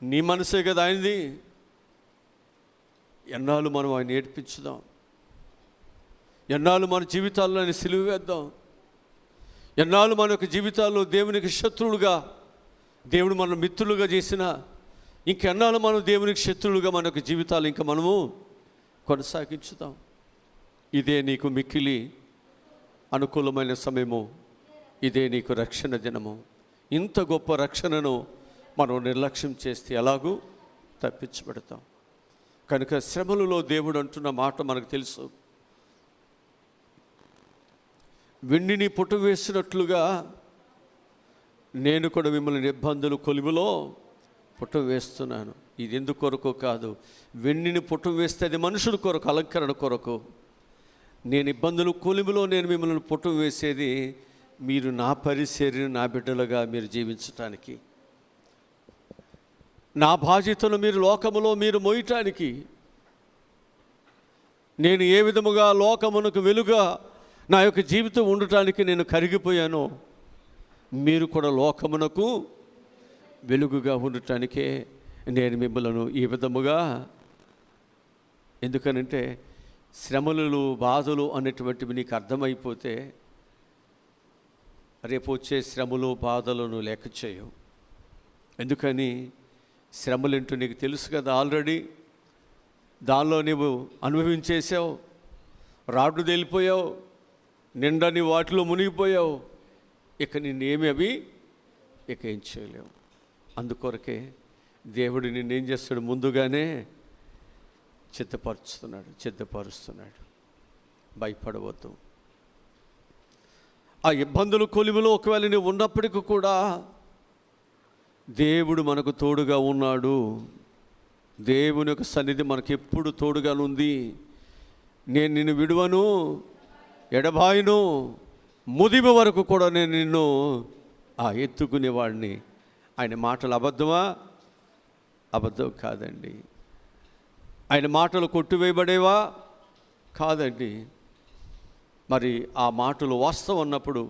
నీ మనసే కదా అయింది. ఎన్నాళ్ళు మనం ఆయన ఏడ్పించుదాం? ఎన్నాళ్ళు మన జీవితాల్లో ఆయన సిలువ వేద్దాం? ఎన్నాళ్ళు మన యొక్క జీవితాల్లో దేవునికి శత్రువులుగా, దేవుడు మన మిత్రులుగా చేసిన, ఇంకెన్నాళ్ళు మనం దేవునికి శత్రువులుగా మన యొక్క జీవితాలు ఇంకా మనము కొనసాగించుదాం? ఇదే నీకు మిక్కిలి అనుకూలమైన సమయము, ఇదే నీకు రక్షణ దినము. ఇంత గొప్ప రక్షణను మనం నిర్లక్ష్యం చేస్తే ఎలాగూ తప్పించబడతాం. కనుక శ్రమలలో దేవుడు అంటున్న మాట మనకు తెలుసు. వెండిని పుట్టు వేసినట్లుగా నేను కూడా మిమ్మల్ని ఇబ్బందులు కొలిమిలో పుట్టు వేస్తున్నాను. ఇది ఎందుకు కొరకు కాదు. వెండిని పుట్టు వేస్తే అది మనుషుల కొరకు, అలంకరణ కొరకు. నేను ఇబ్బందులు కొలిమిలో నేను మిమ్మల్ని పుట్టు వేసేది మీరు నా పరిచర్యను, నా బిడ్డలుగా మీరు జీవించటానికి. నా బాధ్యతను మీరు లోకములో మీరు మోయటానికి, నేను ఏ విధముగా లోకమునకు వెలుగా నా యొక్క జీవితం ఉండటానికి నేను కరిగిపోయానో, మీరు కూడా లోకమునకు వెలుగుగా ఉండటానికే నేను మిమ్మలను ఈ విధముగా. ఎందుకనంటే శ్రమలు బాధలు అనేటువంటివి నీకు అర్థమైపోతే రేపు వచ్చే శ్రమలు బాధలను లెక్క చేయవు. ఎందుకని శ్రమలేంటో నీకు తెలుసు కదా, ఆల్రెడీ దానిలో నువ్వు అనుభవించేసావు, రాడ్డు తేలిపోయావు, నిండా నీ వాటిలో మునిగిపోయావు. ఇక నిన్నేమి అవి ఇక ఏం చేయలేవు. అందుకొరకే దేవుడు నిన్నేం చేస్తాడు, ముందుగానే సిద్ధపరుస్తున్నాడు. భయపడవద్దు. ఆ ఇబ్బందులు కొలిమిలో ఒకవేళ నువ్వు ఉన్నప్పటికీ కూడా దేవుడు మనకు తోడుగా ఉన్నాడు. దేవుని యొక్క సన్నిధి మనకు ఎప్పుడు తోడుగా ఉంది. నేను నిన్ను విడువను, ఎడబాయను, ముదిమ వరకు కూడా నేను నిన్ను ఎత్తుకునేవాడిని. ఆయన మాటలు అబద్ధమా? అబద్ధం కాదండి. ఆయన మాటలు కొట్టివేయబడేవా? కాదండి. మరి ఆ మాటలు వాస్తవం అన్నప్పుడు,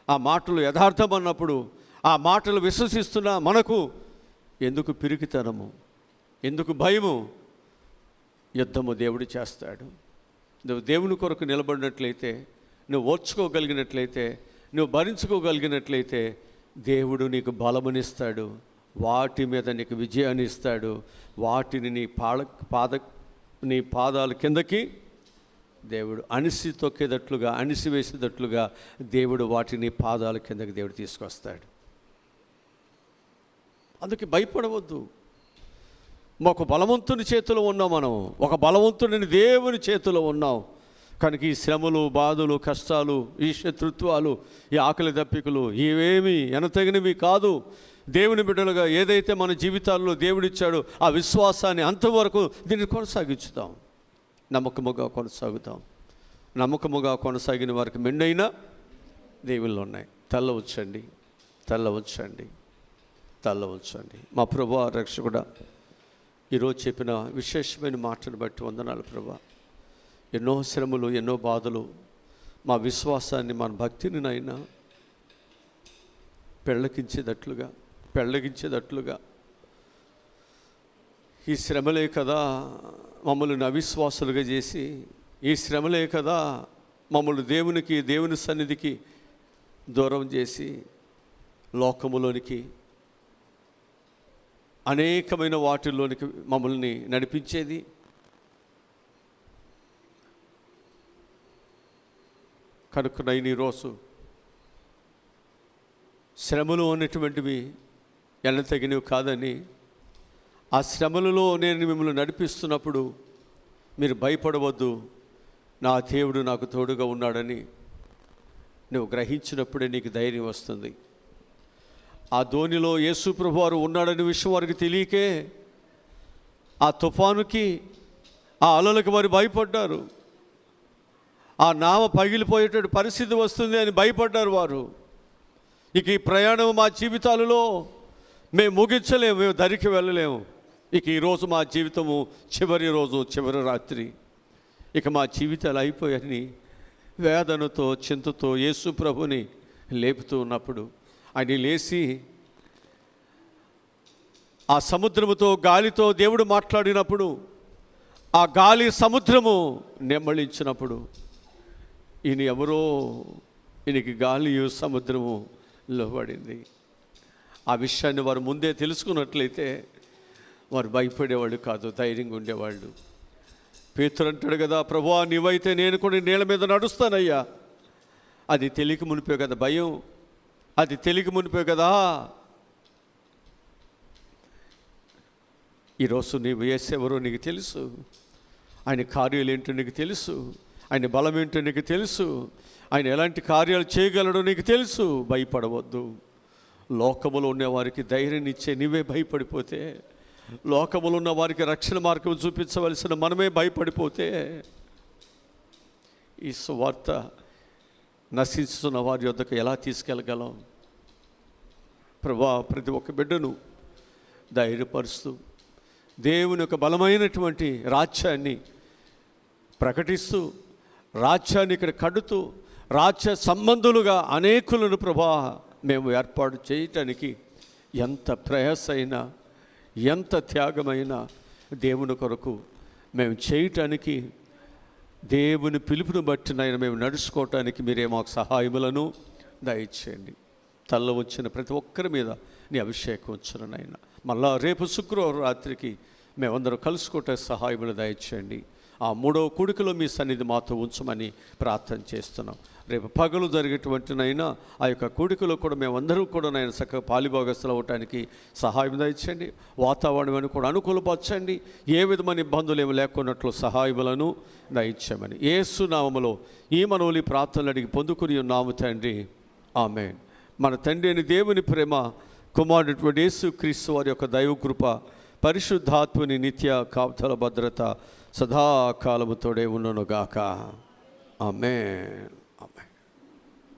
ఆ మాటలు యథార్థం అన్నప్పుడు, ఆ మాటలు విశ్వసిస్తున్న మనకు ఎందుకు పిరికితనము, ఎందుకు భయము? యుద్ధము దేవుడు చేస్తాడు. నువ్వు దేవుని కొరకు నిలబడినట్లయితే, నువ్వు ఓర్చుకోగలిగినట్లయితే, నువ్వు భరించుకోగలిగినట్లయితే దేవుడు నీకు బలమునిస్తాడు, వాటి మీద నీకు విజయాన్ని ఇస్తాడు. వాటిని నీ పాదాల కిందకి దేవుడు అణిసి తొక్కేటట్లుగా, అణిసివేసేటట్లుగా దేవుడు వాటిని పాదాల కిందకి దేవుడు తీసుకొస్తాడు. అందుకే భయపడవద్దు. ఒక బలవంతుని చేతిలో ఉన్నాం మనం, ఒక బలవంతుని దేవుని చేతిలో ఉన్నాం. కనుక ఈ శ్రమలు, బాధలు, కష్టాలు, ఈ శత్రుత్వాలు, ఈ ఆకలి దప్పికలు ఇవేమీ ఎనతగినవి కాదు. దేవుని బిడ్డలుగా ఏదైతే మన జీవితాల్లో దేవుడిచ్చాడో ఆ విశ్వాసాన్ని అంతవరకు దీన్ని కొనసాగించుతాం, నమ్మకముగా కొనసాగుతాం. నమ్మకముగా కొనసాగిన వారికి మెండైన దేవుళ్ళు ఉన్నాయి. తల్ల ఉంచండి. మా ప్రభువా, రక్షకుడా, ఈరోజు చెప్పిన విశేషమైన మాటను బట్టి వందనాలు ప్రభువా. ఎన్నో శ్రమలు, ఎన్నో బాధలు మా విశ్వాసాన్ని, మన భక్తిని నైనా పెళ్ళగించేటట్లుగా ఈ శ్రమలే కదా మమ్మల్ని అవిశ్వాసులుగా చేసి, ఈ శ్రమలే కదా మమ్మల్ని దేవుని సన్నిధికి దూరం చేసి లోకములోనికి, అనేకమైన వాటిల్లోనికి మమ్మల్ని నడిపించేది. కనుక నేను ఈరోజు శ్రమలు అనేటువంటివి ఎన్నతగినవి కాదని, ఆ శ్రమలలో నేను మిమ్మల్ని నడిపిస్తున్నప్పుడు మీరు భయపడవద్దు, నా దేవుడు నాకు తోడుగా ఉన్నాడని నువ్వు గ్రహించినప్పుడే నీకు ధైర్యం వస్తుంది. ఆ ధోనిలో యేసు ప్రభువారు ఉన్నాడనే విషయం వారికి తెలియకే ఆ తుఫానుకి, ఆ అలలకు వారు భయపడ్డారు. ఆ నావ పగిలిపోయేటటువంటి పరిస్థితి వస్తుంది అని భయపడ్డారు వారు. ఇక ఈ ప్రయాణం మా జీవితాలలో మేము ముగించలేము, మేము దరికి వెళ్ళలేము. ఇక ఈరోజు మా జీవితము చివరి రోజు, చివరి రాత్రి, ఇక మా జీవితాలు అయిపోయాయని వేదనతో, చింతతో యేసు ప్రభుని లేపుతూ ఉన్నప్పుడు, ఆయన లేచి ఆ సముద్రముతో, గాలితో దేవుడు మాట్లాడినప్పుడు, ఆ గాలి సముద్రము నెమ్మళించినప్పుడు, ఈయన ఎవరో, ఈయనకి గాలియు సముద్రము లోబడింది. ఆ విషయాన్ని వారు ముందే తెలుసుకున్నట్లయితే వారు భయపడేవాళ్ళు కాదు, ధైర్యంగా ఉండేవాళ్ళు. పేతురు అంటాడు కదా, ప్రభువా నీవైతే నేను కూడా నీళ్ళ మీద నడుస్తానయ్యా. అది తెలియక మునిపే కదా భయం, అది తెలియక మునిపే కదా. ఈరోజు నీవు యేసెవరో నీకు తెలుసు, ఆయన కార్యాలు ఏంటో నీకు తెలుసు, ఆయన బలం ఏంటో నీకు తెలుసు, ఆయన ఎలాంటి కార్యాలు చేయగలడో నీకు తెలుసు. భయపడవద్దు. లోకములో ఉన్నవారికి ధైర్యం ఇచ్చే నీవే భయపడిపోతే, లోకములో ఉన్న వారికి రక్షణ మార్గం చూపించవలసిన మనమే భయపడిపోతే, ఈ సువార్త నశిస్తున్న వారి యొద్దకు ఎలా తీసుకెళ్ళగలం? ప్రభువా, ప్రతి ఒక్క బిడ్డను ధైర్యపరుస్తూ దేవుని యొక్క బలమైనటువంటి రాజ్యాన్ని ప్రకటిస్తూ, రాజ్యాన్ని ఇక్కడ కడుతూ, రాజ్య సంబంధులుగా అనేకులను ప్రభా మేము ఏర్పాటు చేయటానికి ఎంత ప్రయాసైనా, ఎంత త్యాగమైనా దేవుని కొరకు మేము చేయటానికి, దేవుని పిలుపుని బట్టి నాయన మేము నడుచుకోవటానికి మీరే మాకు సహాయములను దయచేయండి. తల్ల వచ్చిన ప్రతి ఒక్కరి మీద నీ అభిషేకం వచ్చును నాయన. మళ్ళా రేపు శుక్రవారం రాత్రికి మేమందరం కలుసుకోవటానికి సహాయములు దయచేయండి. ఆ 3వ కూడికలో మీ సన్నిధి మాతో ఉంచమని ప్రార్థన చేస్తున్నాం. రేపు పగలు జరిగేటువంటి నైనా ఆ యొక్క కూడికలో కూడా మేమందరం కూడా నేను చక్కగా పాలిభాగస్తులు అవటానికి సహాయం దయచేయండి. వాతావరణాన్ని కూడా అనుకూలపరచండి. ఏ విధమైన ఇబ్బందులు ఏమి లేకున్నట్లు సహాయములను దయచేయమని యేసు నామములో ఈ మనవులు ప్రార్థనలు అడిగి పొందుకుని ఉన్నాము తండ్రి, ఆమేన్. మన తండ్రి అని దేవుని ప్రేమ, కుమారుడు యేసు క్రీస్తు వారి యొక్క దైవకృప, పరిశుద్ధాత్మని నిత్య కాపుదల భద్రత సదాకాలముతోడే ఉండునుగాక. ఆమేన్. ఆమేన్.